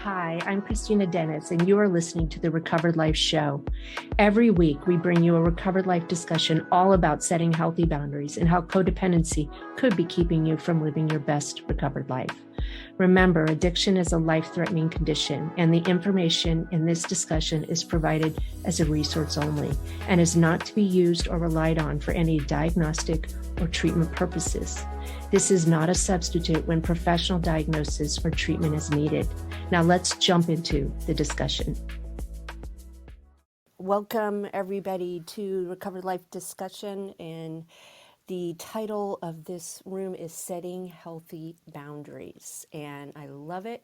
Hi, I'm Kristina Dennis, and you are listening to the Recovered Life Show. Every week, we bring you a Recovered Life discussion all about setting healthy boundaries and how codependency could be keeping you from living your best recovered life. Remember, addiction is a life-threatening condition, and the information in this discussion is provided as a resource only and is not to be used or relied on for any diagnostic or treatment purposes. This is not a substitute when professional diagnosis or treatment is needed. Now let's jump into the discussion. Welcome everybody to Recovered Life Discussion, and the title of this room is Setting Healthy Boundaries, and I love it.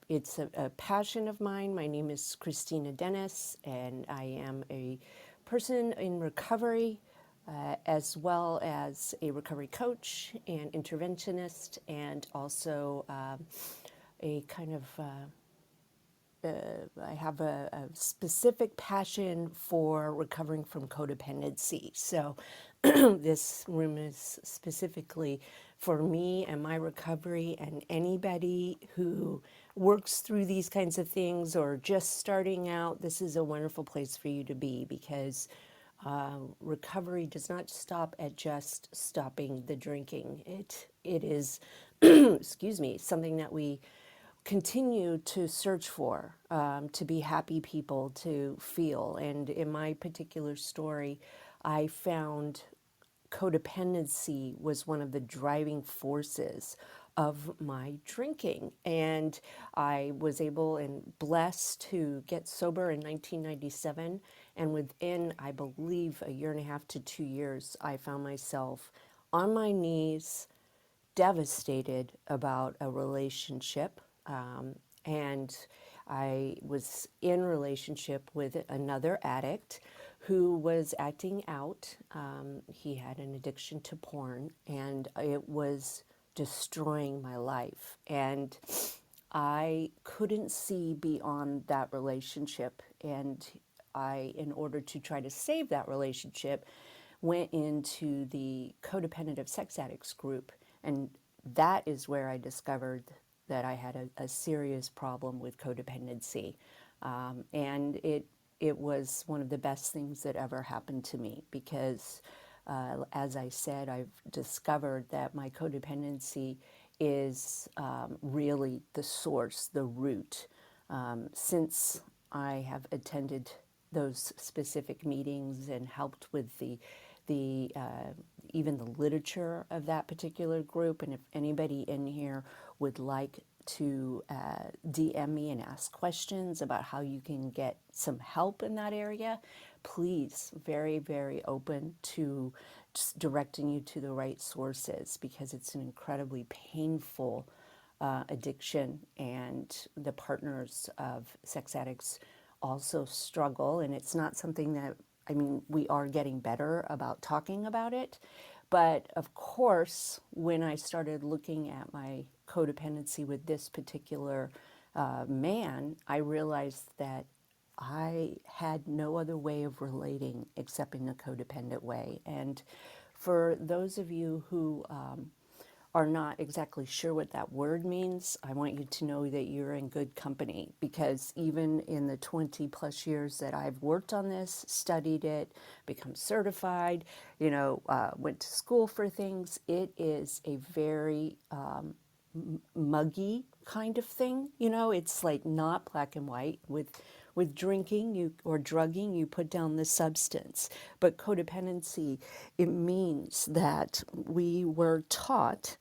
It's a passion of mine. My name is Kristina Dennis, and I am a person in recovery, as well as a recovery coach and interventionist, and also a kind of I have a specific passion for recovering from codependency. So this room is specifically for me and my recovery, and anybody who works through these kinds of things or just starting out. This is a wonderful place for you to be, because recovery does not stop at just stopping the drinking. It is, excuse me, something that we continue to search for, to be happy people, to feel. And in my particular story, I found codependency was one of the driving forces of my drinking. And I was able and blessed to get sober in 1997. And within, I believe, a year and a half to 2 years, I found myself on my knees, devastated about a relationship. And I was in relationship with another addict who was acting out. He had an addiction to porn, and it was destroying my life. And I couldn't see beyond that relationship. And I, in order to try to save that relationship, went into the codependent sex addicts group. And that is where I discovered that I had a serious problem with codependency. And it was one of the best things that ever happened to me, because as I said, I've discovered that my codependency is really the source, the root. Since I have attended those specific meetings and helped with the even the literature of that particular group, and if anybody in here would like to DM me and ask questions about how you can get some help in that area, please, very, very open to just directing you to the right sources, because it's an incredibly painful addiction, and the partners of sex addicts also struggle. And it's not something that, I mean, we are getting better about talking about it. But of course, when I started looking at my codependency with this particular man, I realized that I had no other way of relating except in a codependent way. And for those of you who are not exactly sure what that word means, I want you to know that you're in good company, because even in the 20 plus years that I've worked on this, studied it, become certified, went to school for things, it is a very muggy kind of thing. It's like not black and white. With drinking or drugging, you put down the substance. But codependency, it means that we were taught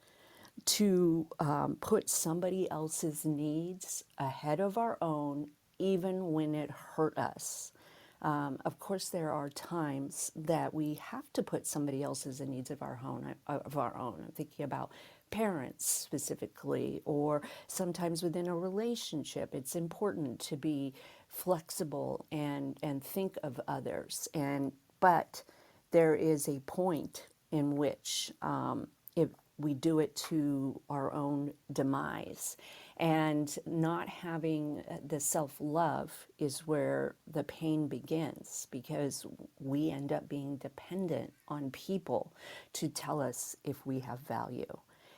to put somebody else's needs ahead of our own, even when it hurt us. Of course, there are times that we have to put somebody else's needs of our own. I'm thinking about parents specifically, or sometimes within a relationship. It's important to be flexible and think of others. But there is a point in which if we do it to our own demise. And not having the self-love is where the pain begins, because we end up being dependent on people to tell us if we have value.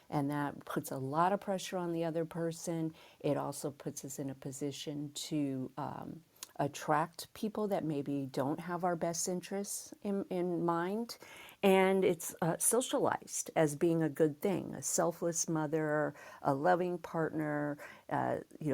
And that puts a lot of pressure on the other person. It also puts us in a position to attract people that maybe don't have our best interests in mind. And it's socialized as being a good thing, a selfless mother, a loving partner,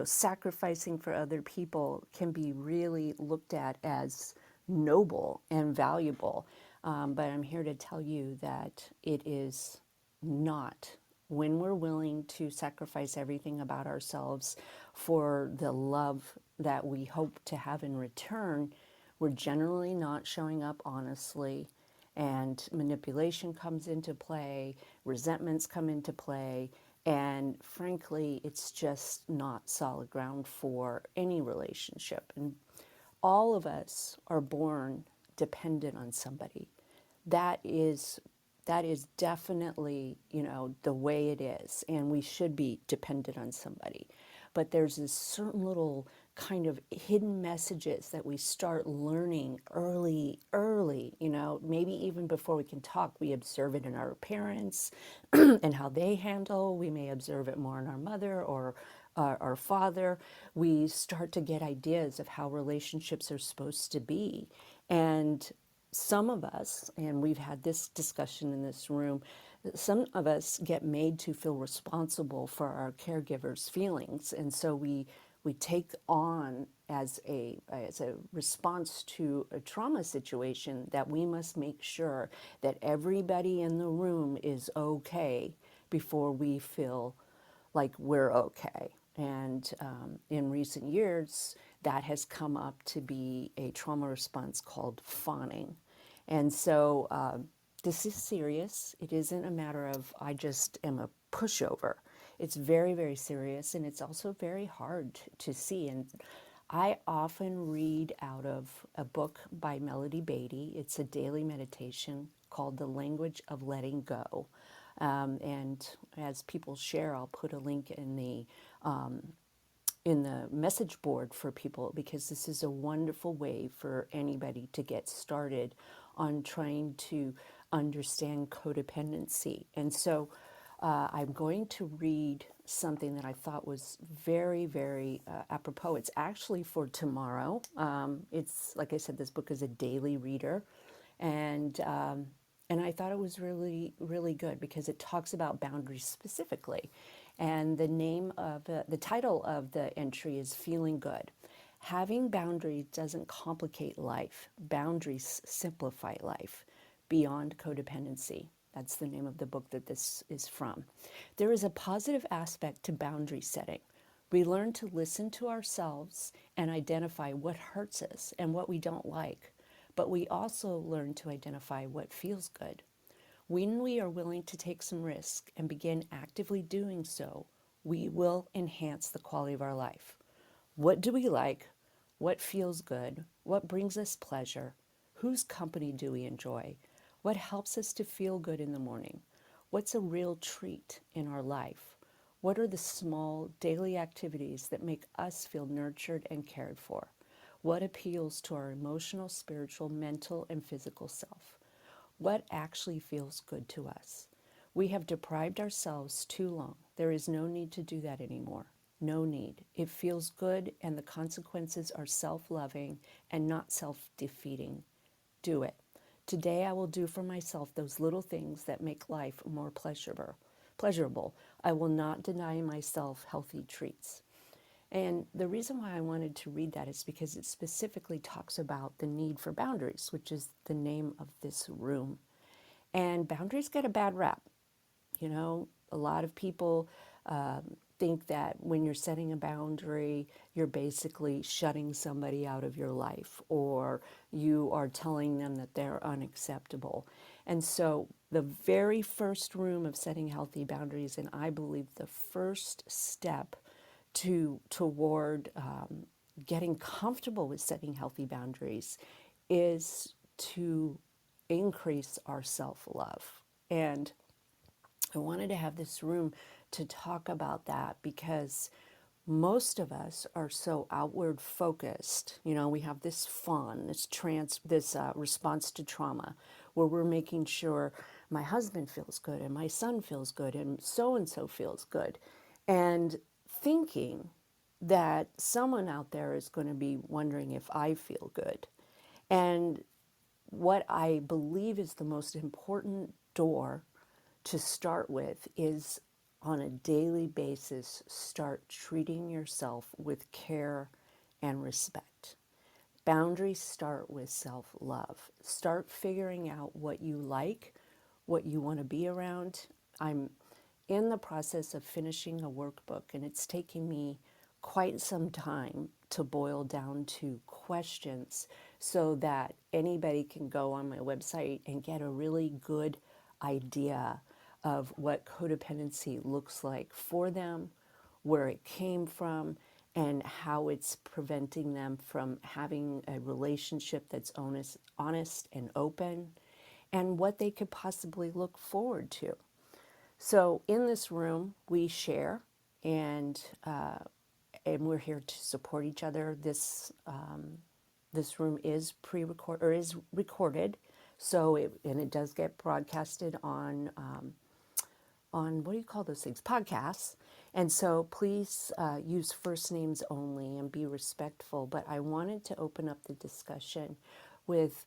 sacrificing for other people can be really looked at as noble and valuable. But I'm here to tell you that it is not. When we're willing to sacrifice everything about ourselves for the love that we hope to have in return, we're generally not showing up honestly, and manipulation comes into play, resentments come into play, and frankly, it's just not solid ground for any relationship. And all of us are born dependent on somebody. That is that is definitely, the way it is, and we should be dependent on somebody. But there's this certain little kind of hidden messages that we start learning early, maybe even before we can talk. We observe it in our parents and how they handle. We may observe it more in our mother or our father. We start to get ideas of how relationships are supposed to be. And some of us, and we've had this discussion in this room, some of us get made to feel responsible for our caregivers' feelings. And so we take on as a response to a trauma situation that we must make sure that everybody in the room is okay before we feel like we're okay. And in recent years, that has come up to be a trauma response called fawning. And so this is serious. It isn't a matter of I just am a pushover. It's very, very serious, and it's also very hard to see. And I often read out of a book by Melody Beatty. It's a daily meditation called The Language of Letting Go. And as people share, I'll put a link in the message board for people, because this is a wonderful way for anybody to get started on trying to understand codependency. And so I'm going to read something that I thought was very, very apropos. It's actually for tomorrow. It's, like I said, this book is a daily reader. And I thought it was really, really good because it talks about boundaries specifically. And the title of the entry is Feeling Good. Having boundaries doesn't complicate life. Boundaries simplify life. Beyond Codependency. That's the name of the book that this is from. There is a positive aspect to boundary setting. We learn to listen to ourselves and identify what hurts us and what we don't like. But we also learn to identify what feels good. When we are willing to take some risk and begin actively doing so, we will enhance the quality of our life. What do we like? What feels good? What brings us pleasure? Whose company do we enjoy? What helps us to feel good in the morning? What's a real treat in our life? What are the small daily activities that make us feel nurtured and cared for? What appeals to our emotional, spiritual, mental, and physical self? What actually feels good to us? We have deprived ourselves too long. There is no need to do that anymore. No need. It feels good, and the consequences are self-loving and not self-defeating. Do it. Today I will do for myself those little things that make life more pleasurable. I will not deny myself healthy treats. And the reason why I wanted to read that is because it specifically talks about the need for boundaries, which is the name of this room. And boundaries get a bad rap. A lot of people think that when you're setting a boundary, you're basically shutting somebody out of your life, or you are telling them that they're unacceptable. And so the very first room of setting healthy boundaries, and I believe the first step toward getting comfortable with setting healthy boundaries, is to increase our self-love. And I wanted to have this room to talk about that because most of us are so outward focused. We have this response to trauma where we're making sure my husband feels good and my son feels good and so feels good. And thinking that someone out there is going to be wondering if I feel good. And what I believe is the most important door to start with is on a daily basis, start treating yourself with care and respect. Boundaries start with self love. Start figuring out what you like, what you want to be around. I'm in the process of finishing a workbook, and it's taking me quite some time to boil down to questions so that anybody can go on my website and get a really good idea of what codependency looks like for them, where it came from, and how it's preventing them from having a relationship that's honest and open, and what they could possibly look forward to. So in this room, we share, and we're here to support each other. This room is pre-record or is recorded, so it does get broadcasted on what do you call those things? Podcasts. And so please use first names only and be respectful. But I wanted to open up the discussion with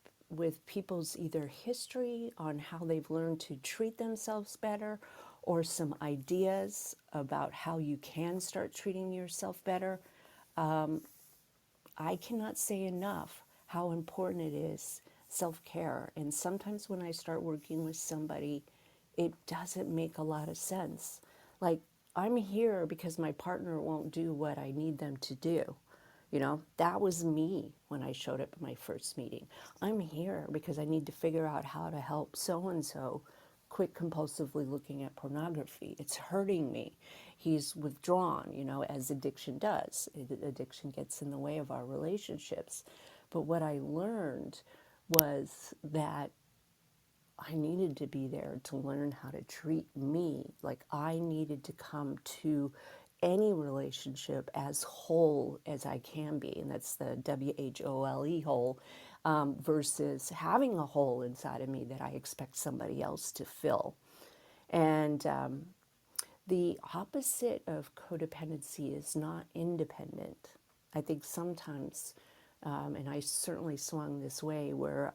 people's either history on how they've learned to treat themselves better, or some ideas about how you can start treating yourself better. I cannot say enough how important it is, self care. And sometimes when I start working with somebody, it doesn't make a lot of sense. Like, I'm here because my partner won't do what I need them to do. You know, that was me when I showed up at my first meeting. I'm here because I need to figure out how to help so and so quit compulsively looking at pornography. It's hurting me. He's withdrawn, you know, as addiction does. Addiction gets in the way of our relationships. But what I learned was that I needed to be there to learn how to treat me. Like, I needed to come to any relationship as whole as I can be. And that's the WHOLE whole, versus having a hole inside of me that I expect somebody else to fill. And the opposite of codependency is not independent. I think sometimes, and I certainly swung this way, where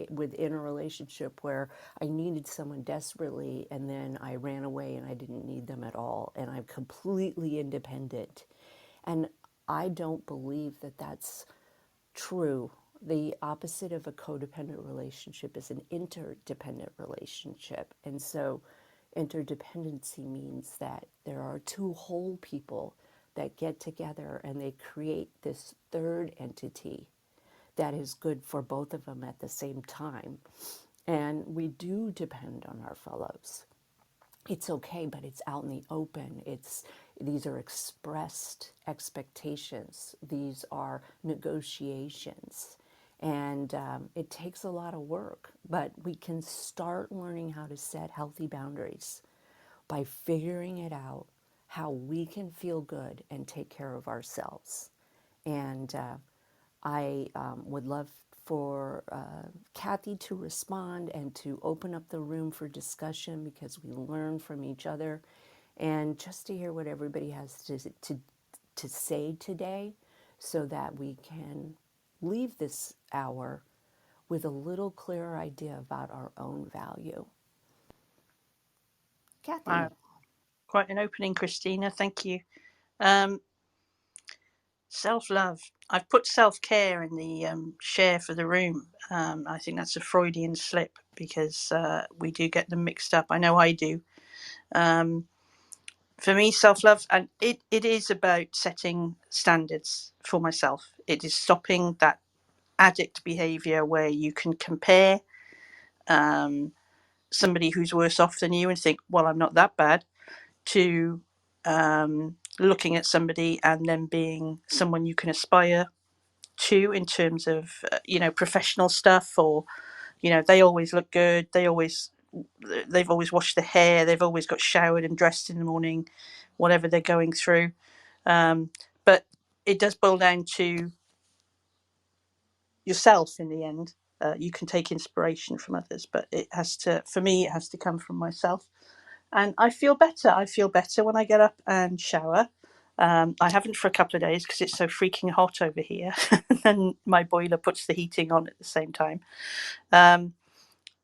within a relationship where I needed someone desperately and then I ran away and I didn't need them at all, and I'm completely independent. And I don't believe that that's true. The opposite of a codependent relationship is an interdependent relationship. And so interdependency means that there are two whole people that get together and they create this third entity that is good for both of them at the same time. And we do depend on our fellows. It's okay, but it's out in the open. These are expressed expectations. These are negotiations. And it takes a lot of work, but we can start learning how to set healthy boundaries by figuring it out how we can feel good and take care of ourselves. And I would love for Kathy to respond and to open up the room for discussion, because we learn from each other, and just to hear what everybody has to say today, so that we can leave this hour with a little clearer idea about our own value. Kathy. Quite an opening, Kristina. Thank you. Self-love. I've put self-care in the share for the room. I think that's a Freudian slip, because we do get them mixed up. I know I do. For me, self-love, and it is about setting standards for myself. It is stopping that addict behavior where you can compare somebody who's worse off than you and think, well, I'm not that bad, to looking at somebody and then being someone you can aspire to in terms of professional stuff, or they always look good, they've always washed their hair, they've always got showered and dressed in the morning, whatever they're going through. But it does boil down to yourself in the end. You can take inspiration from others, but it has to, for me, it has to come from myself. And I feel better. I feel better when I get up and shower. I haven't for a couple of days because it's so freaking hot over here. And my boiler puts the heating on at the same time. Um,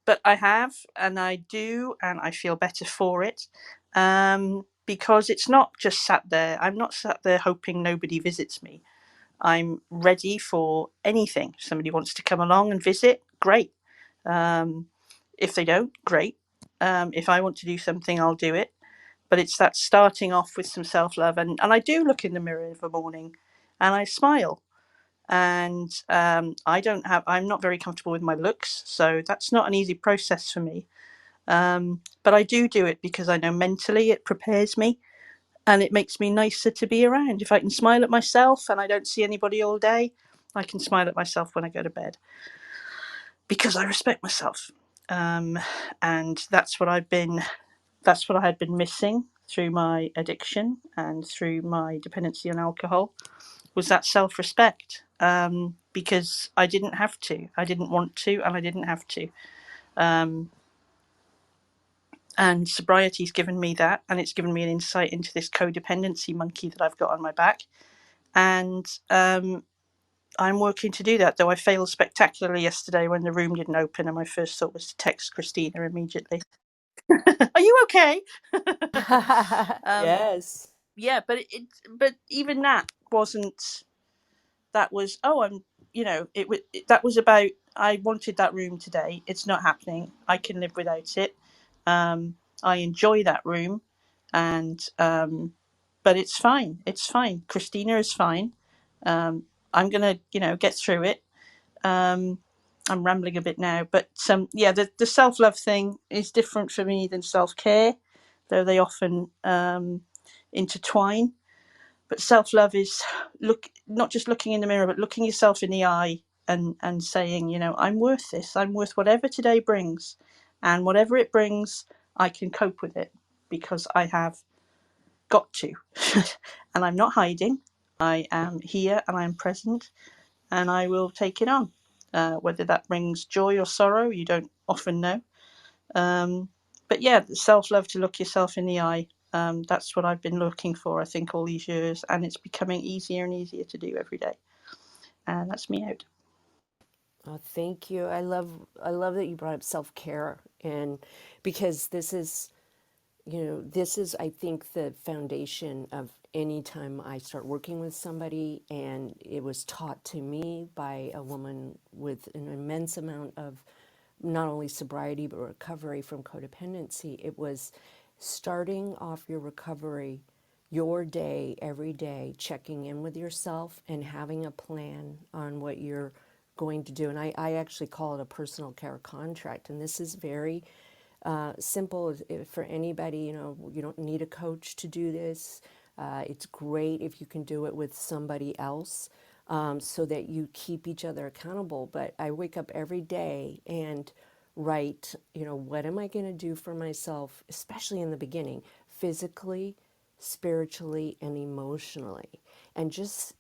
but I have, and I do, and I feel better for it. Because it's not just sat there. I'm not sat there hoping nobody visits me. I'm ready for anything. If somebody wants to come along and visit, great. Um, if they don't, great. If I want to do something, I'll do it. But it's that starting off with some self love. And I do look in the mirror of a morning and I smile. And I'm not very comfortable with my looks. So that's not an easy process for me. But I do it because I know mentally it prepares me and it makes me nicer to be around. If I can smile at myself and I don't see anybody all day, I can smile at myself when I go to bed because I respect myself. Um, and that's what I had been missing through my addiction and through my dependency on alcohol, was that self-respect. Because I didn't have to, I didn't want to, and I didn't have to. Um, and sobriety's given me that, and it's given me an insight into this codependency monkey that I've got on my back. And I'm working to do that, though I failed spectacularly yesterday when the room didn't open, and my first thought was to text Kristina immediately. Are you okay? um, Yes. yeah, but even that wasn't. That was, oh, I'm, it was, that was about, I wanted that room today. It's not happening. I can live without it. I enjoy that room, and but it's fine. It's fine. Kristina is fine. I'm gonna, get through it. Um, I'm rambling a bit now, but yeah, the self love thing is different for me than self care, though they often intertwine. But self love is not just looking in the mirror, but looking yourself in the eye and saying, I'm worth this. I'm worth whatever today brings, and whatever it brings, I can cope with it because I have got to, and I'm not hiding. I am here and I am present, and I will take it on. Whether that brings joy or sorrow, you don't often know. Um, but yeah, self love, to look yourself in the eye. That's what I've been looking for, I think, all these years, and it's becoming easier and easier to do every day. And that's me out. Oh, thank you. I love that you brought up self-care, and because this is I think the foundation of any time I start working with somebody, and it was taught to me by a woman with an immense amount of not only sobriety but recovery from codependency. It was starting off your recovery, your day, every day, checking in with yourself and having a plan on what you're going to do. And I actually call it a personal care contract. And this is very simple for anybody. You don't need a coach to do this. It's great if you can do it with somebody else, so that you keep each other accountable. But I wake up every day and write, what am I going to do for myself, especially in the beginning, physically, spiritually, and emotionally. And just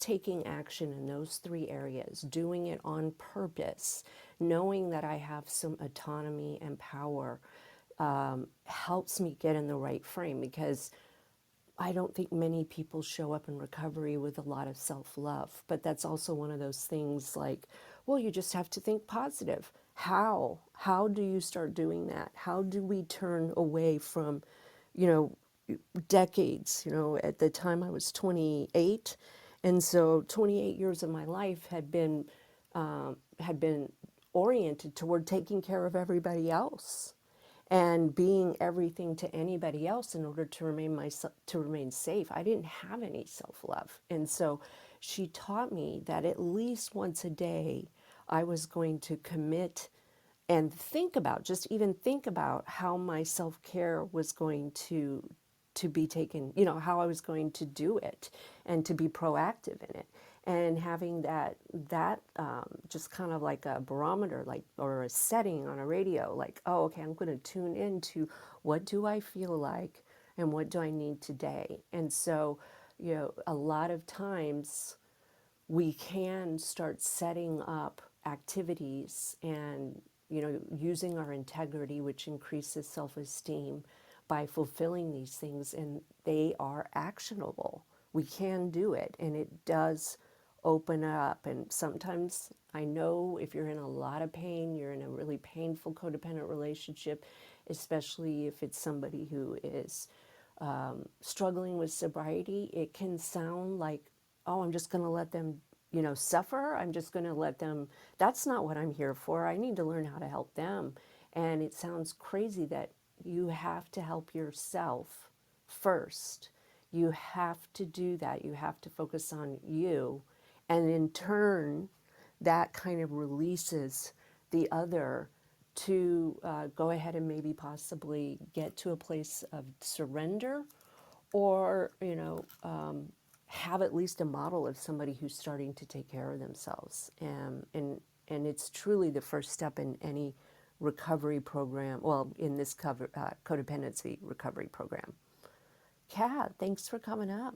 taking action in those three areas, doing it on purpose, knowing that I have some autonomy and power, helps me get in the right frame, because I don't think many people show up in recovery with a lot of self love. But that's also one of those things like, well, you just have to think positive. How? How do you start doing that? How do we turn away from, you know, decades? At the time I was 28. And so 28 years of my life had been oriented toward taking care of everybody else and being everything to anybody else in order to remain safe. I didn't have any self-love. And so she taught me that at least once a day I was going to commit and think about how my self-care was going to be taken, how I was going to do it and to be proactive in it. And having that just kind of like a barometer, like, or a setting on a radio, like, oh, okay, I'm going to tune into what do I feel like and what do I need today. And so, a lot of times we can start setting up activities and, using our integrity, which increases self-esteem by fulfilling these things, and they are actionable. We can do it, and it does open up. And sometimes I know if you're in a lot of pain, you're in a really painful codependent relationship, especially if it's somebody who is struggling with sobriety, it can sound like, oh, I'm just going to let them, suffer. I'm just going to let them. That's not what I'm here for. I need to learn how to help them. And it sounds crazy that you have to help yourself first. You have to do that. You have to focus on you. And in turn, that kind of releases the other to go ahead and maybe possibly get to a place of surrender, or have at least a model of somebody who's starting to take care of themselves. And it's truly the first step in any recovery program, well, in this codependency recovery program. Kat, thanks for coming up.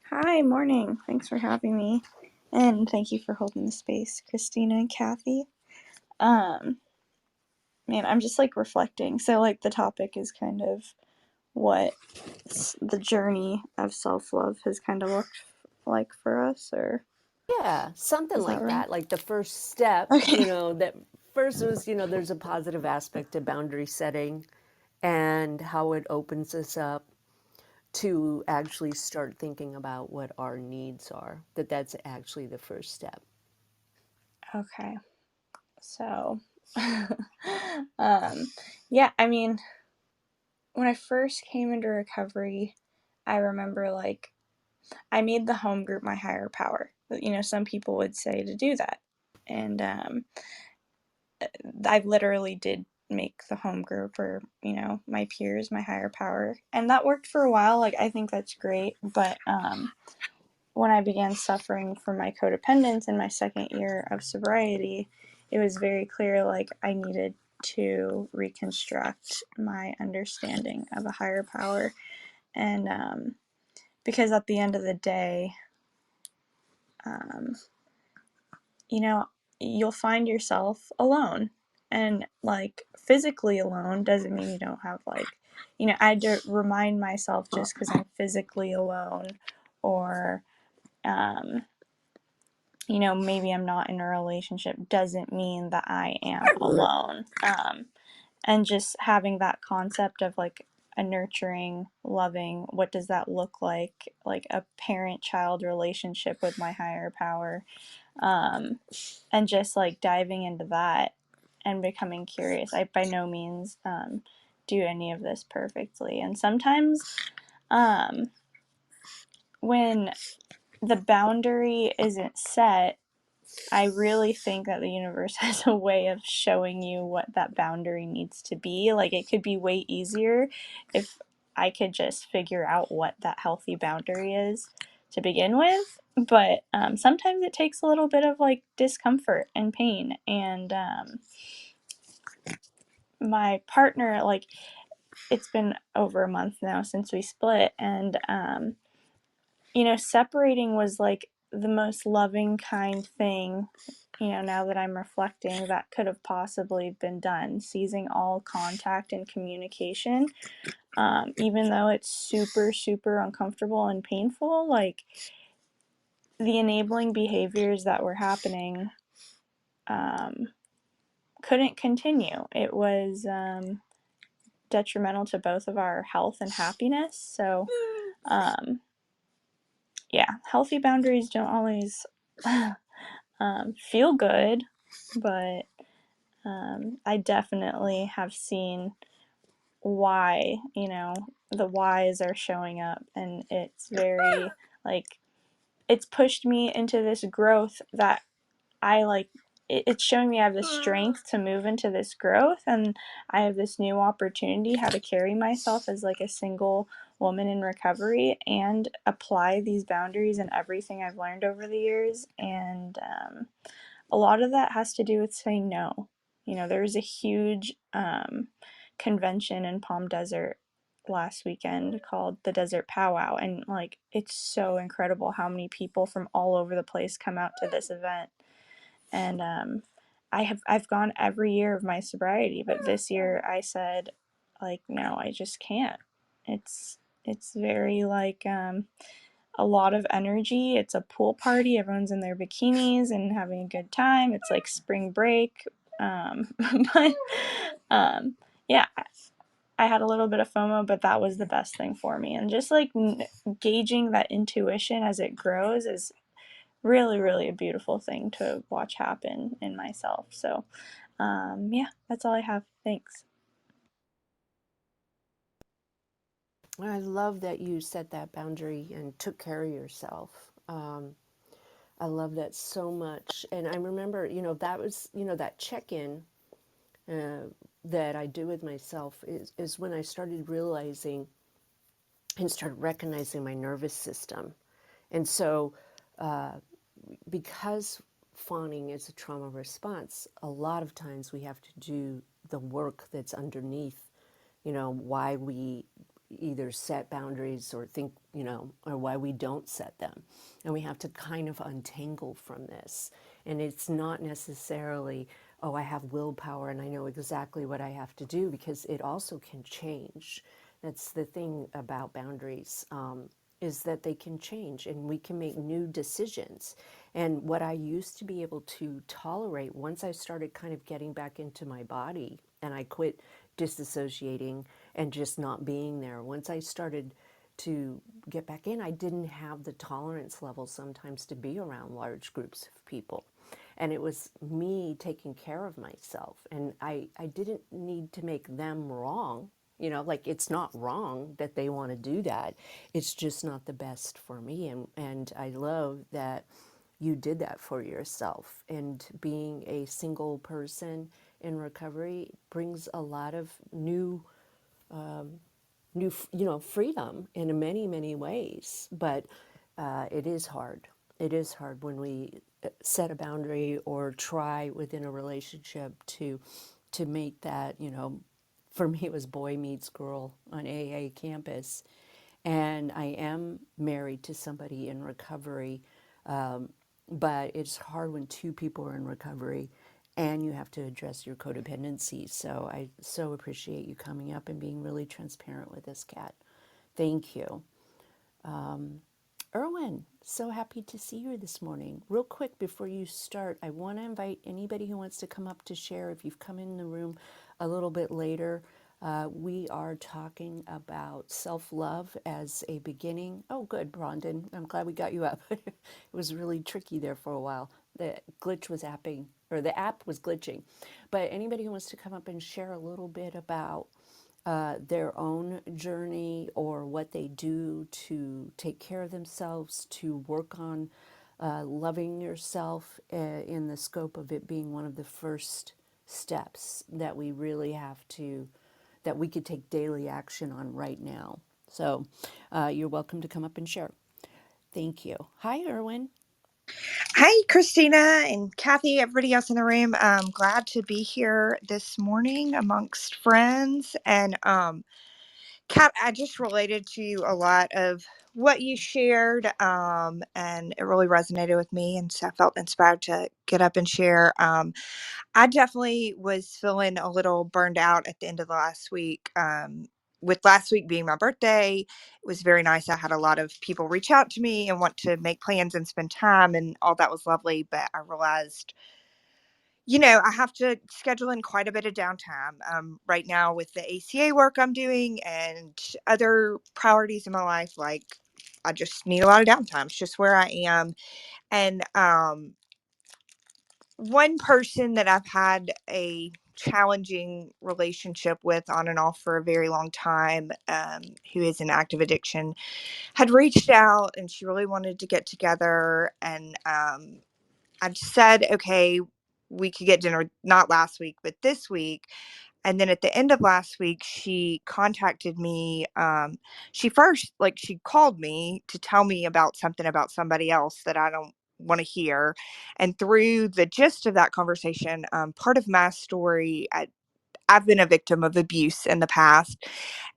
Hi, morning. Thanks for having me. And thank you for holding the space, Kristina and Kathy. Man, I'm just like reflecting. So like the topic is kind of what the journey of self-love has kind of looked like for us, or Yeah, something is that like right? that. Like the first step, Okay. that first was, there's a positive aspect to boundary setting and how it opens us up to actually start thinking about what our needs are. That's actually the first step. Okay. So yeah, I mean, when I first came into recovery, I remember like I made the home group my higher power. Some people would say to do that. And I literally did make the home group, or, my peers, my higher power. And that worked for a while. Like, I think that's great. But when I began suffering from my codependence in my second year of sobriety, it was very clear, like, I needed to reconstruct my understanding of a higher power. And because at the end of the day, um, you'll find yourself alone. And like physically alone doesn't mean you don't have like, I had to remind myself just because I'm physically alone, or, um, maybe I'm not in a relationship doesn't mean that I am alone. And just having that concept of like a nurturing, loving, what does that look like a parent-child relationship with my higher power, and just like diving into that and becoming curious. I by no means do any of this perfectly, and sometimes um, when the boundary isn't set, I really think that the universe has a way of showing you what that boundary needs to be. Like, it could be way easier if I could just figure out what that healthy boundary is to begin with. But sometimes it takes a little bit of like discomfort and pain. And my partner, like, it's been over a month now since we split. And, separating was like the most loving, kind thing, now that I'm reflecting, that could have possibly been done. Seizing all contact and communication, even though it's super, super uncomfortable and painful, like the enabling behaviors that were happening couldn't continue. It was detrimental to both of our health and happiness. So, yeah, healthy boundaries don't always feel good, but I definitely have seen why, the whys are showing up, and it's very like it's pushed me into this growth that I like. It's showing me I have the strength to move into this growth, and I have this new opportunity how to carry myself as like a single woman in recovery and apply these boundaries and everything I've learned over the years. And a lot of that has to do with saying no. There's a huge convention in Palm Desert last weekend called the Desert Powwow, and like it's so incredible how many people from all over the place come out to this event. And I've gone every year of my sobriety, but this year I said, like, no, I just can't. It's very like a lot of energy. It's a pool party. Everyone's in their bikinis and having a good time. It's like spring break. But yeah, I had a little bit of FOMO, but that was the best thing for me. And just like gauging that intuition as it grows is really, really a beautiful thing to watch happen in myself. So, yeah, that's all I have. Thanks. I love that you set that boundary and took care of yourself. I love that so much. And I remember, that was, that check in that I do with myself is when I started realizing and started recognizing my nervous system. And so, because fawning is a trauma response, a lot of times we have to do the work that's underneath, why we either set boundaries or think, or why we don't set them. And we have to kind of untangle from this. And it's not necessarily, oh, I have willpower and I know exactly what I have to do, because it also can change. That's the thing about boundaries. Is that they can change and we can make new decisions. And what I used to be able to tolerate, once I started kind of getting back into my body and I quit disassociating and just not being there, once I started to get back in, I didn't have the tolerance level sometimes to be around large groups of people. And it was me taking care of myself. And I didn't need to make them wrong. Like, it's not wrong that they want to do that. It's just not the best for me. And I love that you did that for yourself. And being a single person in recovery brings a lot of new freedom in many, many ways. But it is hard. It is hard when we set a boundary or try within a relationship to make that, for me it was boy meets girl on AA campus. And I am married to somebody in recovery, but it's hard when two people are in recovery and you have to address your codependency. So I so appreciate you coming up and being really transparent with this, Kat. Thank you. Erwin, so happy to see you this morning. Real quick before you start, I want to invite anybody who wants to come up to share. If you've come in the room a little bit later, we are talking about self-love as a beginning. Oh, good, Brandon. I'm glad we got you up. It was really tricky there for a while. The glitch was apping, or the app was glitching. But anybody who wants to come up and share a little bit about their own journey or what they do to take care of themselves, to work on loving yourself in the scope of it being one of the first steps that we really have to, that we could take daily action on right now. So you're welcome to come up and share. Thank you. Hi, Erwin. Hi, Christina and Kathy, everybody else in the room. I'm glad to be here this morning amongst friends. And Kat, I just related to a lot of what you shared, and it really resonated with me. And so I felt inspired to get up and share. I definitely was feeling a little burned out at the end of the last week. With last week being my birthday, it was very nice. I had a lot of people reach out to me and want to make plans and spend time, and all that was lovely. But I realized, I have to schedule in quite a bit of downtime right now with the ACA work I'm doing and other priorities in my life. Like, I just need a lot of downtime. It's just where I am. And one person that I've had a challenging relationship with on and off for a very long time, who is in active addiction, had reached out and she really wanted to get together. And I said, okay, we could get dinner, not last week, but this week. And then at the end of last week, she contacted me. She first, like, she called me to tell me about something about somebody else that I don't want to hear. And through the gist of that conversation, part of my story, I've been a victim of abuse in the past.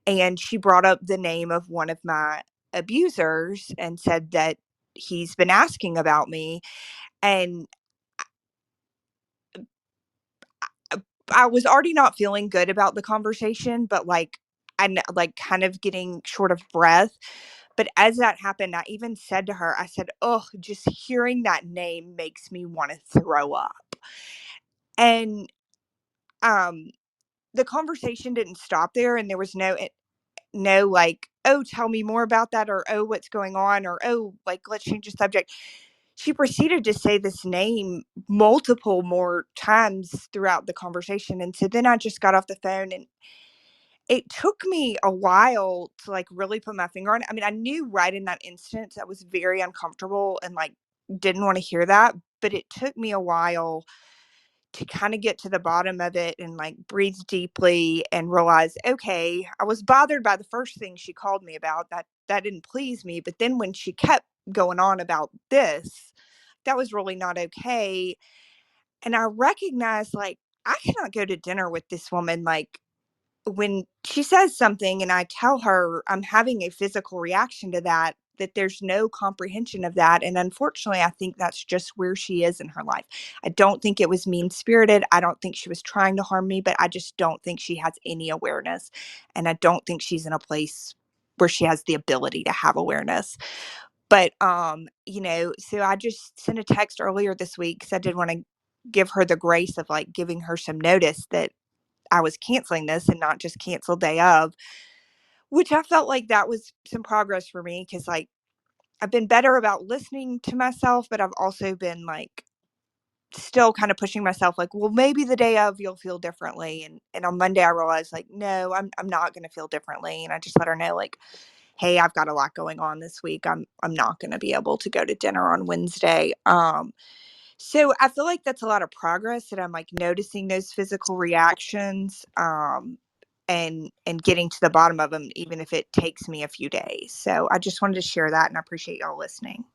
And she brought up the name of one of my abusers and said that he's been asking about me. And I was already not feeling good about the conversation, but like, like kind of getting short of breath. But as that happened, I even said to her, I said, "Oh, just hearing that name makes me want to throw up." And um, the conversation didn't stop there, and there was no like, "Oh, tell me more about that," or "Oh, what's going on," or "Oh, like let's change the subject." She proceeded to say this name multiple more times throughout the conversation, and so then I just got off the phone, and it took me a while to like really put my finger on it. I mean, I knew right in that instance I was very uncomfortable and like didn't want to hear that, but it took me a while to kind of get to the bottom of it and like breathe deeply and realize, okay, I was bothered by the first thing she called me about. That didn't please me, but then when she kept going on about this, that was really not okay. And I recognized like I cannot go to dinner with this woman like when she says something and I tell her I'm having a physical reaction to that, that there's no comprehension of that. And unfortunately, I think that's just where she is in her life. I don't think it was mean spirited. I don't think she was trying to harm me, but I just don't think she has any awareness. And I don't think she's in a place where she has the ability to have awareness. But, so I just sent a text earlier this week because I did want to give her the grace of like giving her some notice that I was canceling this and not just cancel day of, which I felt like that was some progress for me because like I've been better about listening to myself, but I've also been like still kind of pushing myself like, well, maybe the day of you'll feel differently. And on Monday I realized like, no, I'm not gonna feel differently. And I just let her know like, hey, I've got a lot going on this week. I'm not gonna be able to go to dinner on Wednesday. So I feel like that's a lot of progress that I'm like noticing those physical reactions, and getting to the bottom of them, even if it takes me a few days. So I just wanted to share that, and I appreciate y'all listening.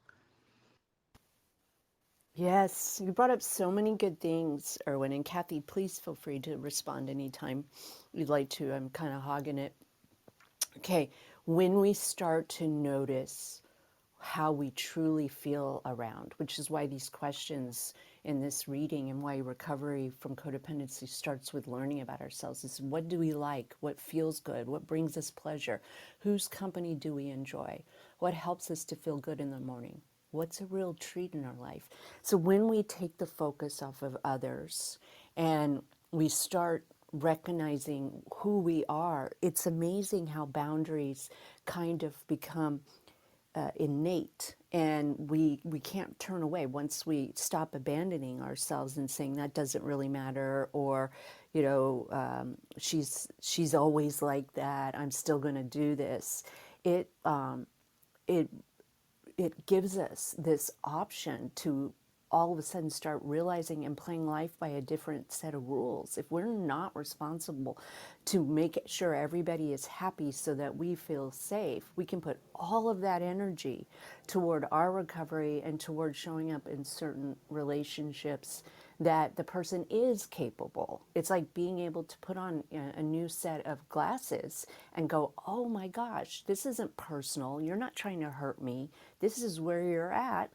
Yes, you brought up so many good things, Erwin. And Kathy, please feel free to respond anytime you'd like to. I'm kind of hogging it. Okay, when we start to notice how we truly feel around, which is why these questions in this reading and why recovery from codependency starts with learning about ourselves is what do we like, what feels good, what brings us pleasure, whose company do we enjoy, what helps us to feel good in the morning, what's a real treat in our life. So when we take the focus off of others and we start recognizing who we are, it's amazing how boundaries kind of become innate, and we can't turn away once we stop abandoning ourselves and saying that doesn't really matter, or she's always like that, I'm still going to do this. It it it gives us this option to all of a sudden start realizing and playing life by a different set of rules. If we're not responsible to make sure everybody is happy so that we feel safe, we can put all of that energy toward our recovery and toward showing up in certain relationships that the person is capable. It's like being able to put on a new set of glasses and go, oh my gosh, this isn't personal. You're not trying to hurt me. This is where you're at.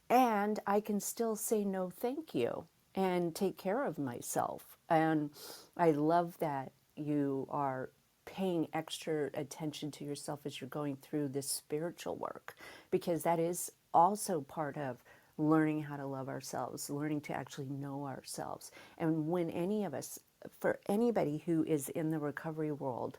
And I can still say no, thank you, and take care of myself. And I love that you are paying extra attention to yourself as you're going through this spiritual work, because that is also part of learning how to love ourselves, learning to actually know ourselves. And when any of us, for anybody who is in the recovery world,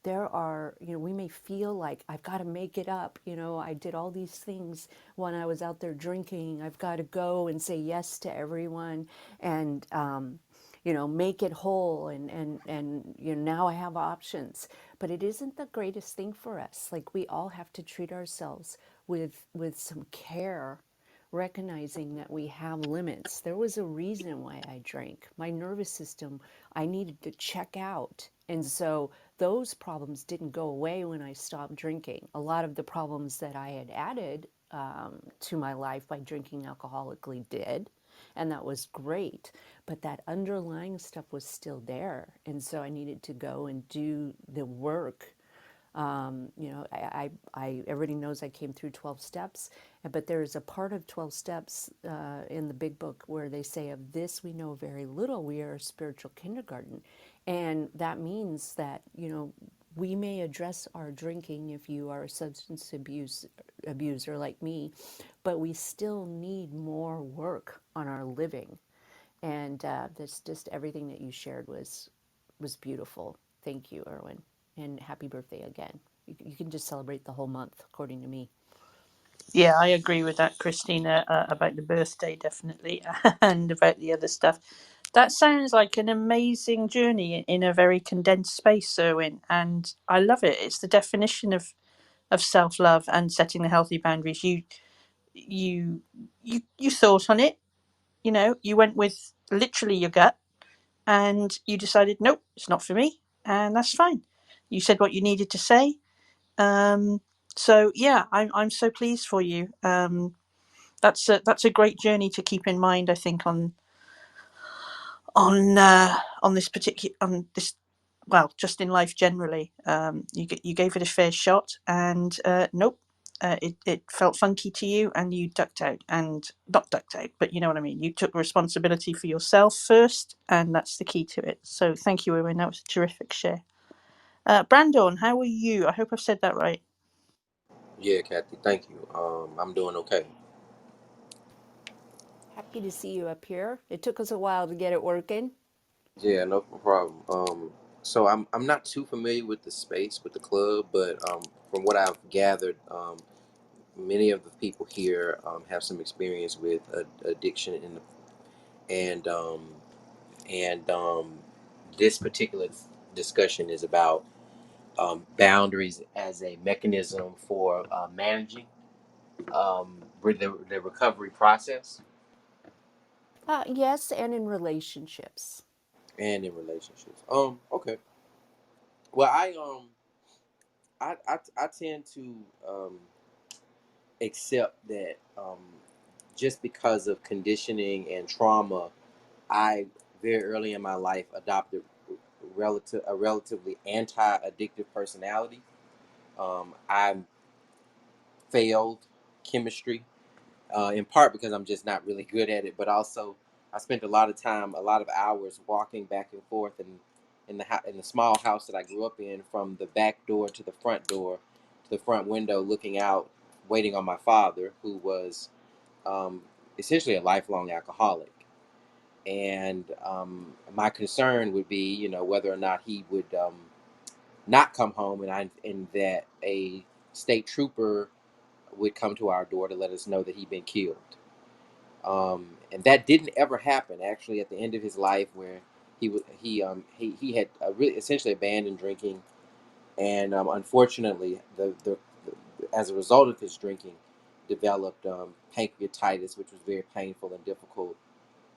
there are, we may feel like I've got to make it up. I did all these things when I was out there drinking. I've got to go and say yes to everyone and, make it whole. And now I have options. But it isn't the greatest thing for us. Like, we all have to treat ourselves with some care, recognizing that we have limits. There was a reason why I drank. My nervous system, I needed to check out. And so those problems didn't go away when I stopped drinking. A lot of the problems that I had added to my life by drinking alcoholically did. and that was great. But that underlying stuff was still there. And so I needed to go and do the work. Everybody knows I came through 12 steps, but there's a part of 12 steps in the big book where they say, of this we know very little. We are a spiritual kindergarten. And that means that, we may address our drinking if you are a substance abuser like me, but we still need more work on our living. And this just everything that you shared was beautiful. Thank you, Erwin, and happy birthday again. You can just celebrate the whole month, according to me. Yeah, I agree with that, Christina, about the birthday, definitely, and about the other stuff. That sounds like an amazing journey in a very condensed space, Erwin, and I love it. It's the definition of self love and setting the healthy boundaries. You you thought on it. You went with literally your gut, and you decided, nope, it's not for me, and that's fine. You said what you needed to say. Um, so yeah, I'm so pleased for you. That's a great journey to keep in mind. I think on this particular on this, well, just in life generally. You gave it a fair shot, and nope, it felt funky to you, and you ducked out, and not ducked out, but you know what I mean. You took responsibility for yourself first, and that's the key to it. So thank you, Owen. That was a terrific share. Brandon, how are you? I hope I've said that right. Yeah, Kathy, thank you. I'm doing okay. Happy to see you up here. It took us a while to get it working. Yeah, no problem. So I'm not too familiar with the space with the club, but from what I've gathered, many of the people here have some experience with addiction and um, and this particular discussion is about boundaries as a mechanism for managing the recovery process Yes, and in relationships. and in relationships. Okay. Well, I tend to accept that just because of conditioning and trauma, I very early in my life adopted a relatively anti-addictive personality. I failed chemistry in part because I'm just not really good at it, but also I spent a lot of time, a lot of hours walking back and forth in the small house that I grew up in, from the back door to the front door to the front window, looking out, waiting on my father, who was um, essentially a lifelong alcoholic. And my concern would be, whether or not he would not come home, and that a state trooper would come to our door to let us know that he'd been killed. And that didn't ever happen. Actually, at the end of his life, where he had really essentially abandoned drinking, and unfortunately, as a result of his drinking, developed pancreatitis, which was very painful and difficult.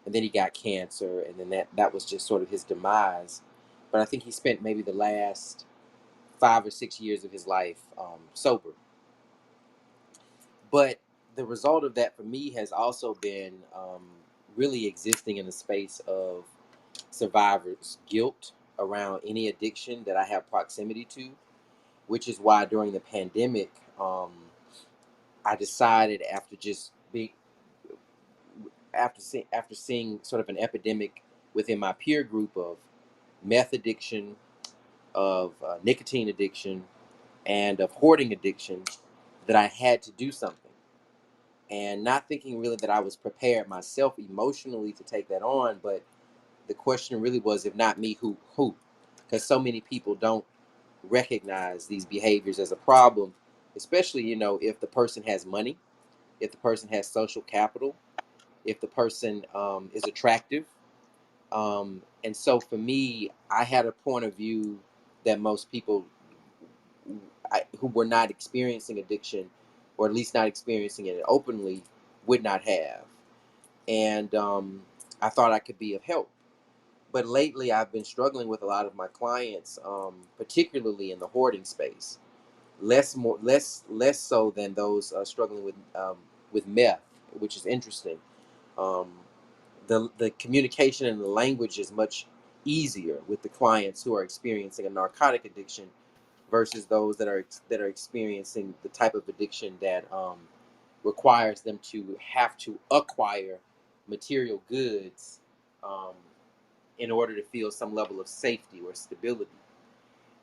And then he got cancer, and then that was just sort of his demise. But I think he spent maybe the last 5 or 6 years of his life sober. But the result of that for me has also been really existing in the space of survivor's guilt around any addiction that I have proximity to, which is why during the pandemic, I decided after seeing sort of an epidemic within my peer group of meth addiction, of nicotine addiction, and of hoarding addiction, that I had to do something. And not thinking really that I was prepared myself emotionally to take that on, but the question really was, if not me, who? Because so many people don't recognize these behaviors as a problem, especially if the person has money, if the person has social capital, if the person is attractive. And so for me, I had a point of view that most people who were not experiencing addiction, or at least not experiencing it openly, would not have. And I thought I could be of help. But lately, I've been struggling with a lot of my clients, particularly in the hoarding space. Less so than those struggling with meth, which is interesting. Um, the communication and the language is much easier with the clients who are experiencing a narcotic addiction versus those that are experiencing the type of addiction that requires them to have to acquire material goods um, in order to feel some level of safety or stability.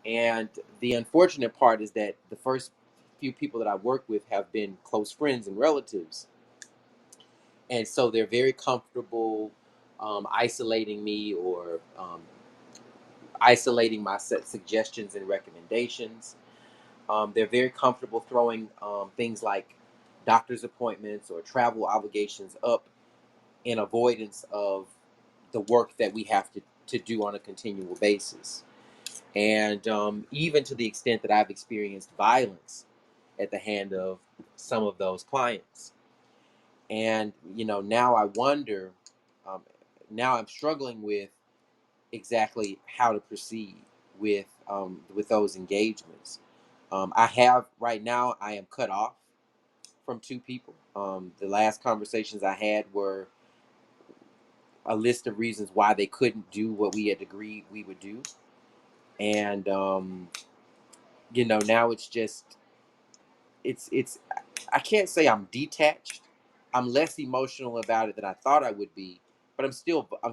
And the unfortunate part is that the first few people that I work with have been close friends and relatives, and so they're very comfortable isolating me or isolating my set suggestions and recommendations. They're very comfortable throwing things like doctor's appointments or travel obligations up in avoidance of the work that we have to do on a continual basis. And even to the extent that I've experienced violence at the hand of some of those clients. And, now I wonder, um, now I'm struggling with exactly how to proceed with those engagements. I have right now. I am cut off from two people. The last conversations I had were a list of reasons why they couldn't do what we had agreed we would do, and now it's just it's. I can't say I'm detached. I'm less emotional about it than I thought I would be, but I'm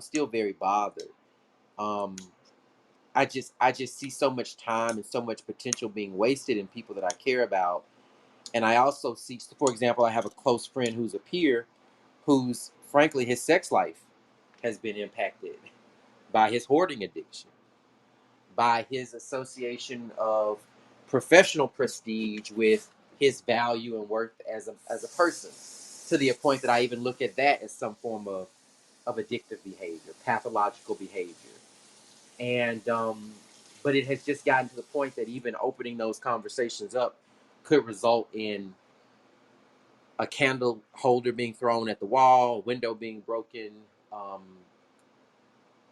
still very bothered. Um, I just see so much time and so much potential being wasted in people that I care about. And I also see, for example, I have a close friend who's a peer who's frankly his sex life has been impacted by his hoarding addiction, by his association of professional prestige with his value and worth as a person, to the point that I even look at that as some form of addictive behavior, pathological behavior. And but it has just gotten to the point that even opening those conversations up could result in a candle holder being thrown at the wall, a window being broken, um,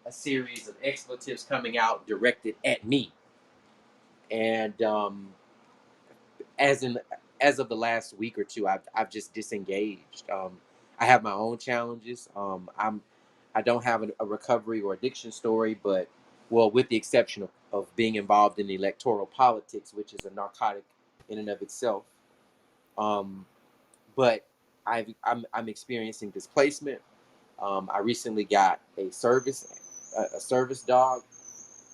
a series of expletives coming out directed at me. And as in as of the last week or two, I've just disengaged. I have my own challenges. I don't have a recovery or addiction story, but well, with the exception of being involved in electoral politics, which is a narcotic in and of itself. Um, but I'm experiencing displacement. I recently got a service dog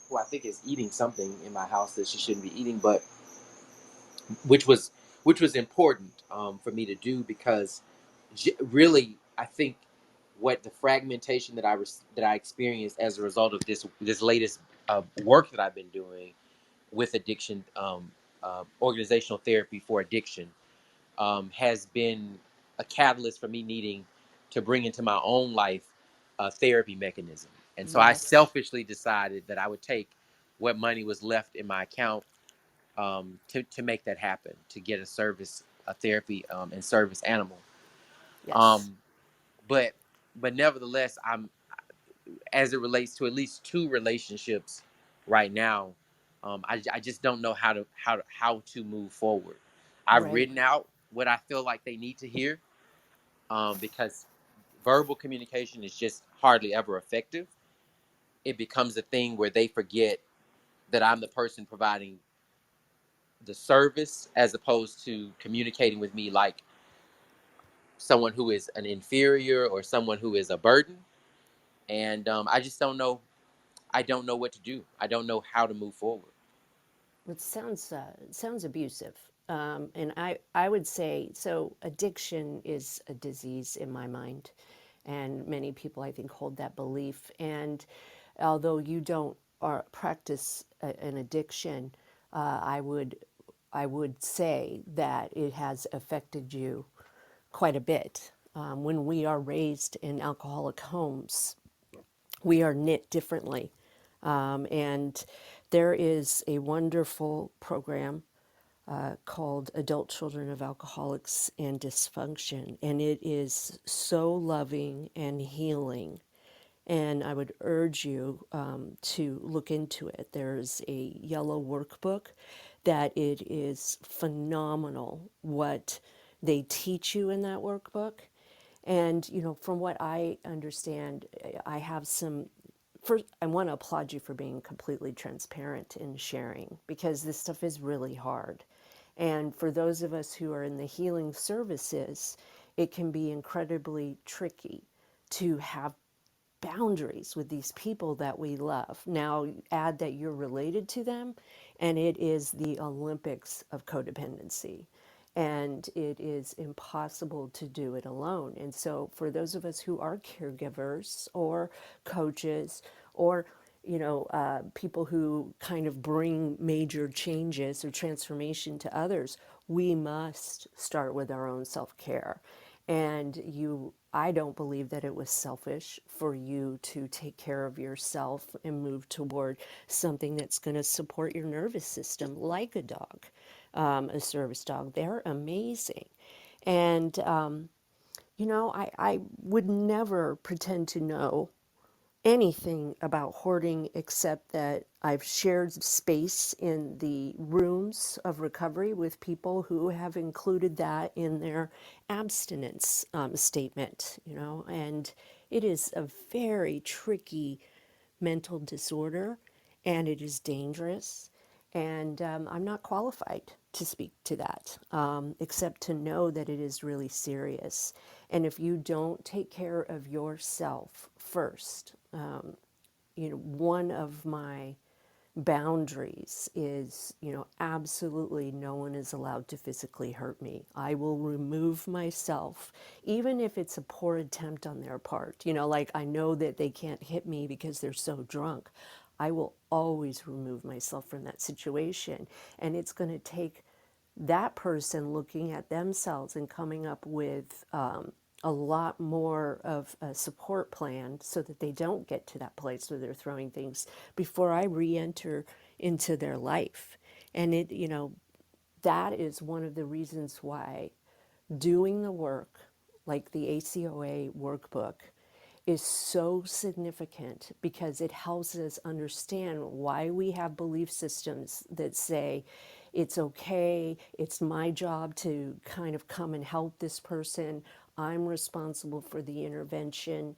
who I think is eating something in my house that she shouldn't be eating, but which was which was important for me to do because really I think what the fragmentation that I experienced as a result of this latest work that I've been doing with addiction, organizational therapy for addiction, has been a catalyst for me needing to bring into my own life a therapy mechanism. And so I Yes. selfishly decided that I would take what money was left in my account to make that happen, to get a therapy and service animal. Yes. Um, but but nevertheless, as it relates to at least two relationships right now, I just don't know how to move forward. I've Right. written out what I feel like they need to hear, because verbal communication is just hardly ever effective. It becomes a thing where they forget that I'm the person providing the service as opposed to communicating with me like someone who is an inferior or someone who is a burden. And I just don't know. I don't know what to do. I don't know how to move forward. It sounds abusive, and I would say so. Addiction is a disease in my mind, and many people I think hold that belief. And although you don't practice an addiction, I would say that it has affected you quite a bit. When we are raised in alcoholic homes, we are knit differently. And there is a wonderful program called Adult Children of Alcoholics and Dysfunction, and it is so loving and healing. And I would urge you to look into it. There's a yellow workbook that it is phenomenal what they teach you in that workbook. And, from what I understand, I have some. First, I want to applaud you for being completely transparent in sharing, because this stuff is really hard. And for those of us who are in the healing services, it can be incredibly tricky to have boundaries with these people that we love. Now, add that you're related to them, and it is the Olympics of codependency. And it is impossible to do it alone. And so, for those of us who are caregivers or coaches or people who kind of bring major changes or transformation to others, we must start with our own self care. And I don't believe that it was selfish for you to take care of yourself and move toward something that's going to support your nervous system, like a dog, a service dog. They're amazing. And, I would never pretend to know anything about hoarding except that I've shared space in the rooms of recovery with people who have included that in their abstinence statement, and it is a very tricky mental disorder, and it is dangerous. And I'm not qualified to speak to that, except to know that it is really serious. And if you don't take care of yourself first, one of my boundaries is, absolutely no one is allowed to physically hurt me. I will remove myself, even if it's a poor attempt on their part. Like, I know that they can't hit me because they're so drunk. I will always remove myself from that situation. And it's going to take that person looking at themselves and coming up with a lot more of a support plan so that they don't get to that place where they're throwing things before I re-enter into their life. And that is one of the reasons why doing the work, like the ACOA workbook, is so significant, because it helps us understand why we have belief systems that say it's okay, it's my job to kind of come and help this person, I'm responsible for the intervention,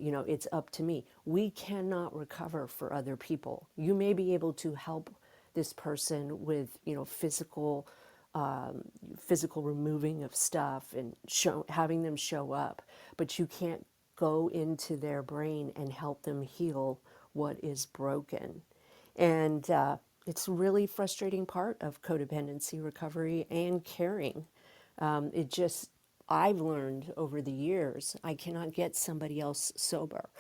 it's up to me. We cannot recover for other people. You may be able to help this person with physical removing of stuff and having them show up, but you can't go into their brain and help them heal what is broken. And it's a really frustrating part of codependency recovery and caring. I've learned over the years, I cannot get somebody else sober.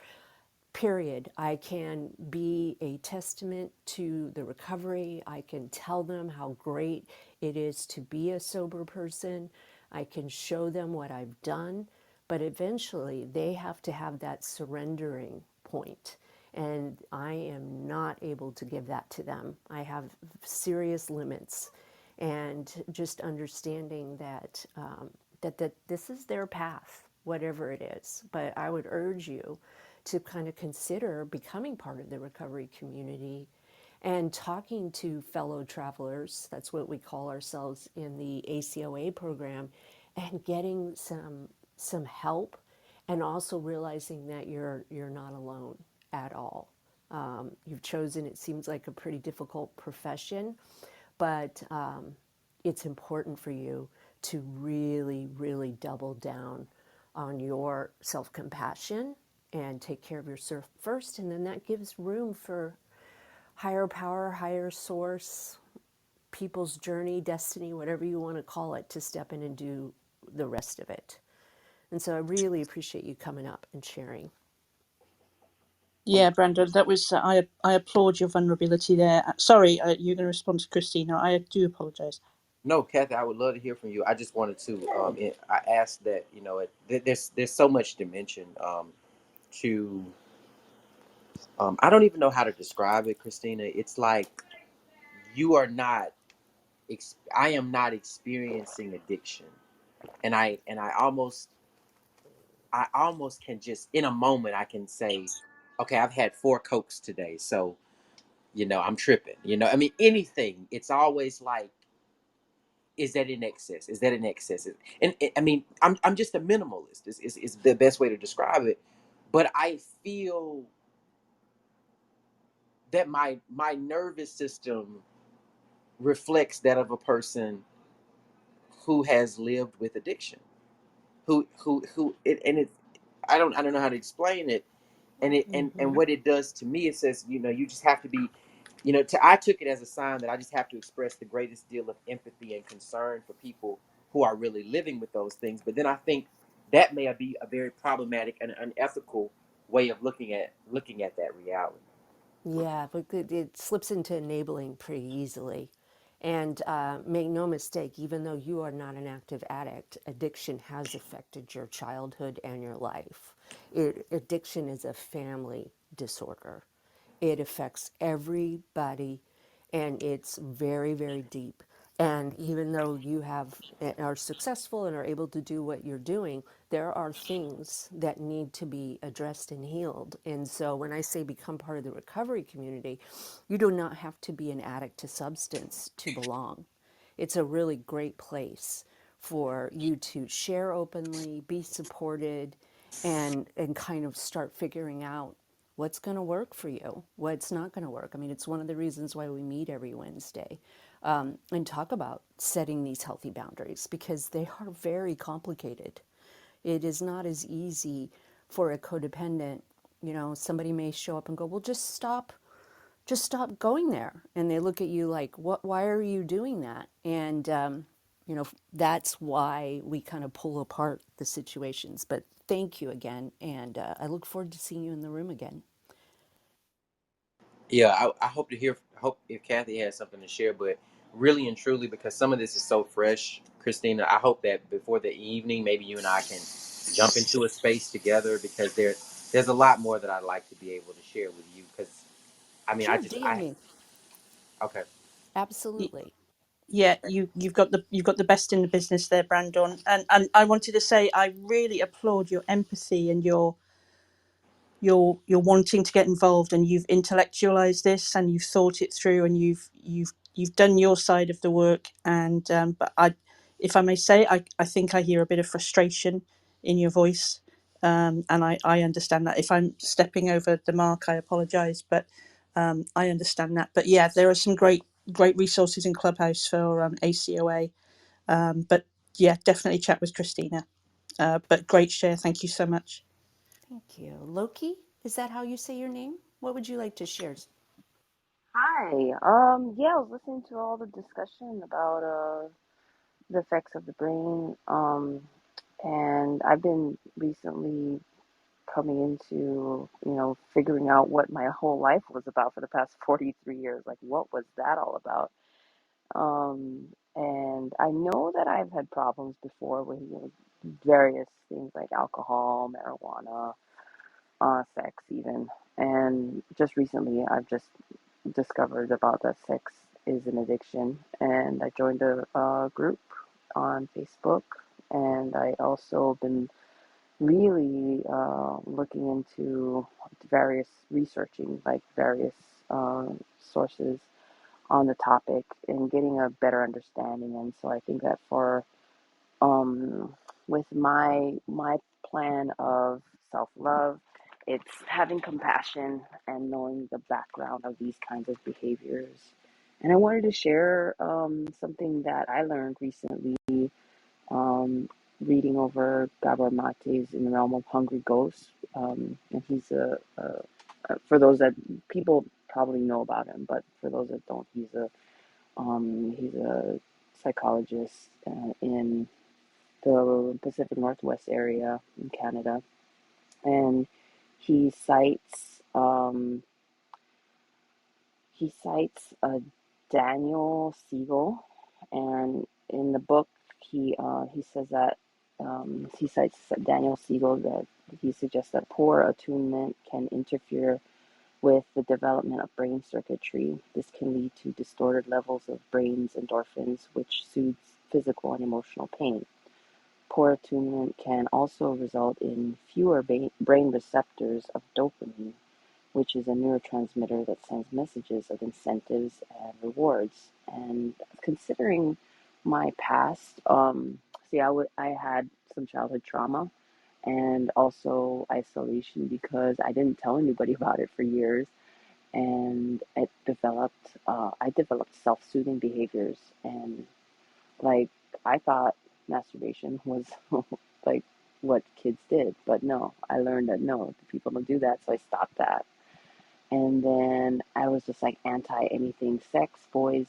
Period. I can be a testament to the recovery. I can tell them how great it is to be a sober person. I can show them what I've done. But eventually, they have to have that surrendering point. And I am not able to give that to them. I have serious limits. And just understanding that, that this is their path, whatever it is. But I would urge you to kind of consider becoming part of the recovery community and talking to fellow travelers. That's what we call ourselves in the ACOA program, and getting some help, and also realizing that you're not alone at all. You've chosen, it seems like, a pretty difficult profession, but it's important for you to really, really double down on your self compassion and take care of yourself first. And then that gives room for higher power, higher source, people's journey, destiny, whatever you want to call it, to step in and do the rest of it. And so I really appreciate you coming up and sharing. Yeah, Brenda, that was I applaud your vulnerability there. Sorry, you're going to respond to Kristina. I do apologise. No, Kathy, I would love to hear from you. I just wanted to. I asked that, there's so much dimension to. I don't even know how to describe it, Christina. It's like you are not. I am not experiencing addiction, and I almost can just, in a moment, I can say, okay, I've had 4 Cokes today, so I'm tripping. I mean, anything. It's always like is that in excess? Is that in excess? And I mean, I'm just a minimalist. Is the best way to describe it. But I feel that my nervous system reflects that of a person who has lived with addiction, and it, I don't know how to explain it, and Hmm. what it does to me, it says, you just have to be, I took it as a sign that I just have to express the greatest deal of empathy and concern for people who are really living with those things. But then I think that may be a very problematic and unethical way of looking at that reality. Yeah, but it slips into enabling pretty easily. And make no mistake, even though you are not an active addict, addiction has affected your childhood and your life. Addiction is a family disorder. It affects everybody, and it's very, very deep. And even though you are successful and are able to do what you're doing, there are things that need to be addressed and healed. And so when I say become part of the recovery community, you do not have to be an addict to substance to belong. It's a really great place for you to share openly, be supported, and kind of start figuring out what's going to work for you, what's not going to work. I mean, it's one of the reasons why we meet every Wednesday, and talk about setting these healthy boundaries, because they are very complicated. It is not as easy for a codependent. Somebody may show up and go, well, just stop going there, and they look at you like, what, why are you doing that? And that's why we kind of pull apart the situations. But thank you again, and I look forward to seeing you in the room again. Yeah, I hope to hear. Hope if Kathy has something to share, but really and truly, because some of this is so fresh, Christina, I hope that before the evening, maybe you and I can jump into a space together, because there's a lot more that I'd like to be able to share with you. Because I mean, Sure, DM I me. okay. Absolutely. Yeah, you've got the best in the business there, Brandon. And I wanted to say I really applaud your empathy and you're wanting to get involved, and you've intellectualized this and you've thought it through, and you've done your side of the work. And but if I may say, I think I hear a bit of frustration in your voice. And I understand that. If I'm stepping over the mark, I apologize, but I understand that. But yeah, there are some great resources in Clubhouse for ACOA. But yeah, definitely chat with Christina. But great share, thank you so much. Thank you. Loki, is that how you say your name? What would you like to share? Hi. Yeah, I was listening to all the discussion about the effects of the brain. And I've been recently coming into, figuring out what my whole life was about for the past 43 years. Like, what was that all about? And I know that I've had problems before with, various things like alcohol, marijuana, sex even. And just recently, I've just discovered about that sex is an addiction, and I joined a group on Facebook, and I also been really looking into various researching like various uh, sources on the topic and getting a better understanding. And so I think that for um, with my plan of self love, it's having compassion and knowing the background of these kinds of behaviors. And I wanted to share something that I learned recently, um, reading over Gabor Mate's In the Realm of Hungry Ghosts. And he's for those that people probably know about him, but for those that don't, he's a psychologist in the Pacific Northwest area in Canada, and he cites um, he cites Daniel Siegel, and in the book he says that he cites Daniel Siegel that he suggests that poor attunement can interfere with the development of brain circuitry. This can lead to distorted levels of brain's endorphins, which soothes physical and emotional pain. Poor attunement can also result in fewer brain receptors of dopamine, which is a neurotransmitter that sends messages of incentives and rewards. And considering my past. See, I had some childhood trauma and also isolation because I didn't tell anybody about it for years, and it developed. I developed self-soothing behaviors, and like I thought masturbation was like what kids did, but no, I learned that no, people don't do that, so I stopped that. And then I was just like anti anything sex, boys,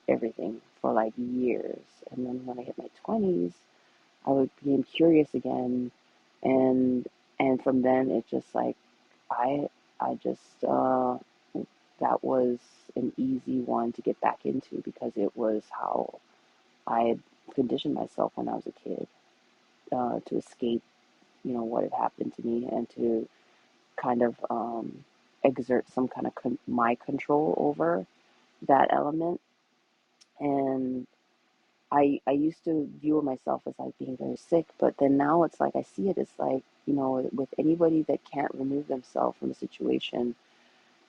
everything for like years. And then when I hit my 20s, I became curious again, and from then it just like I I just that was an easy one to get back into because it was how I had conditioned myself when I was a kid to escape, what had happened to me and to kind of exert some kind of my control over that element. And I used to view myself as like being very sick, but then now it's like I see it as like, with anybody that can't remove themselves from a situation,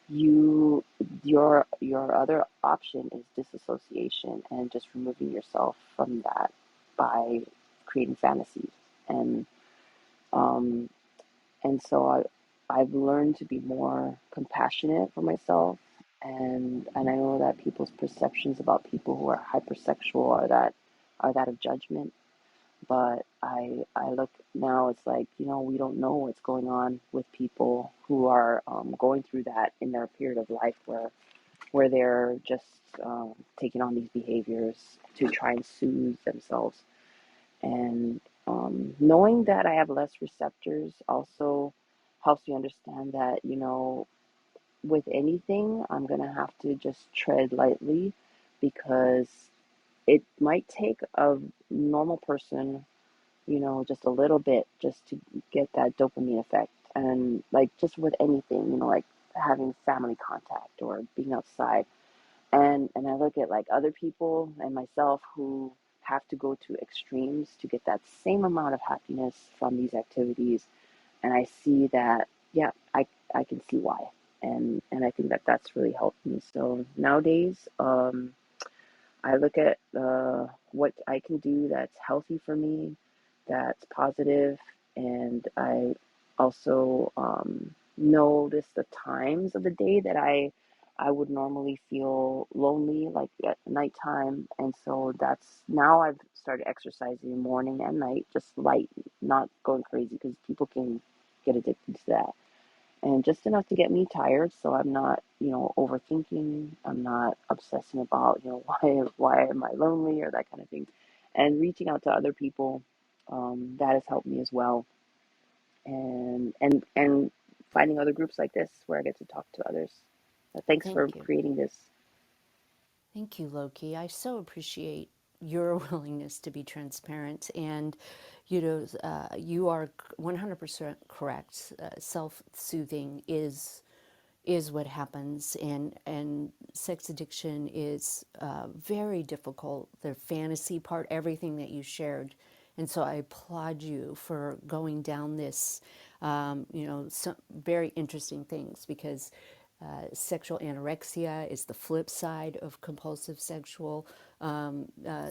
you your other option is disassociation and just removing yourself from that by creating fantasies. And um so I've learned to be more compassionate for myself, and I know that people's perceptions about people who are hypersexual are that of judgment. But I look now, it's like, we don't know what's going on with people who are going through that in their period of life where they're just taking on these behaviors to try and soothe themselves. And knowing that I have less receptors also helps me understand that, with anything, I'm going to have to just tread lightly because it might take a normal person, just a little bit just to get that dopamine effect. And like just with anything, like having family contact or being outside. And I look at like other people and myself who have to go to extremes to get that same amount of happiness from these activities, and I see that, yeah, I can see why. And I think that that's really helped me. So nowadays, I look at what I can do that's healthy for me, that's positive, and I also notice the times of the day that I would normally feel lonely, like at nighttime, and so that's now I've started exercising morning and night, just light, not going crazy because people can get addicted to that, and just enough to get me tired so I'm not, overthinking. I'm not obsessing about, why am I lonely or that kind of thing. And reaching out to other people, that has helped me as well. And finding other groups like this where I get to talk to others. Thanks for Thank you. creating this. Thank you, Loki. I so appreciate your willingness to be transparent. And, you are 100% correct. Self-soothing is what happens, and sex addiction is very difficult. The fantasy part, everything that you shared, and so I applaud you for going down this, some very interesting things because sexual anorexia is the flip side of compulsive sexual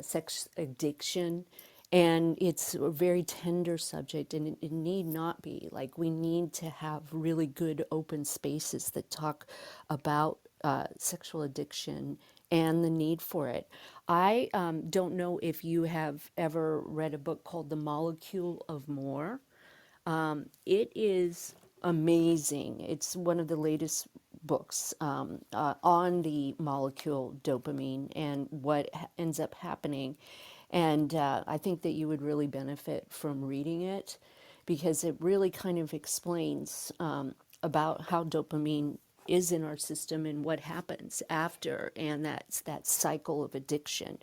sex addiction. And it's a very tender subject, and it need not be. Like, we need to have really good open spaces that talk about sexual addiction and the need for it. I don't know if you have ever read a book called The Molecule of More. It is amazing. It's one of the latest books on the molecule dopamine and what ends up happening. And I think that you would really benefit from reading it because it really kind of explains about how dopamine is in our system and what happens after, and that's that cycle of addiction.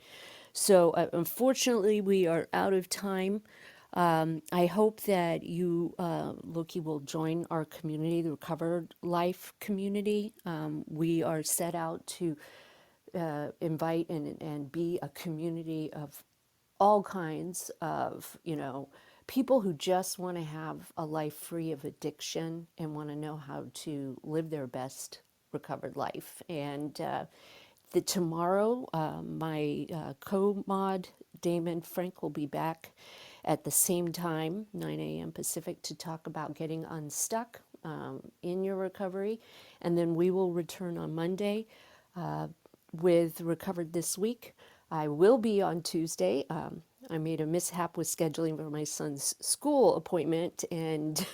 So, unfortunately, we are out of time. I hope that you, Loki, will join our community, the Recovered Life community. We are set out to invite and be a community of all kinds of, people who just want to have a life free of addiction and want to know how to live their best recovered life. And tomorrow, my co-mod Damon Frank will be back at the same time, 9 a.m. Pacific, to talk about getting unstuck in your recovery. And then we will return on Monday with Recovered This Week. I will be on Tuesday. I made a mishap with scheduling for my son's school appointment and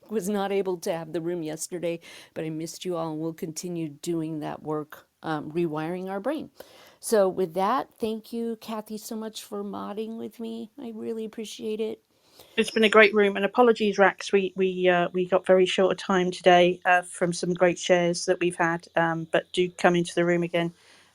was not able to have the room yesterday, but I missed you all and we'll continue doing that work, rewiring our brain. So with that, thank you, Kathy, so much for modding with me. I really appreciate it. It's been a great room, and apologies, Rax. We got very short a time today from some great shares that we've had. But do come into the room again.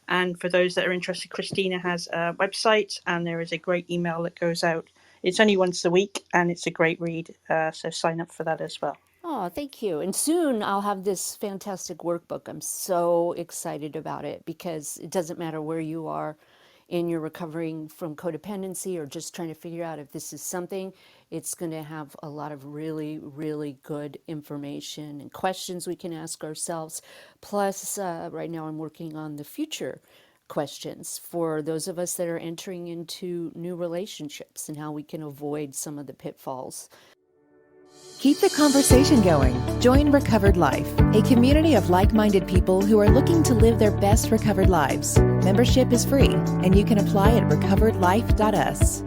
And for those that are interested, Kristina has a website, and there is a great email that goes out. It's only once a week, and it's a great read. So sign up for that as well. Oh, thank you. And soon I'll have this fantastic workbook. I'm so excited about it because it doesn't matter where you are in your recovering from codependency or just trying to figure out if this is something, it's going to have a lot of really, really good information and questions we can ask ourselves. Plus, right now I'm working on the future questions for those of us that are entering into new relationships and how we can avoid some of the pitfalls. Keep the conversation going. Join Recovered Life, a community of like-minded people who are looking to live their best recovered lives. Membership is free, and you can apply at recoveredlife.us.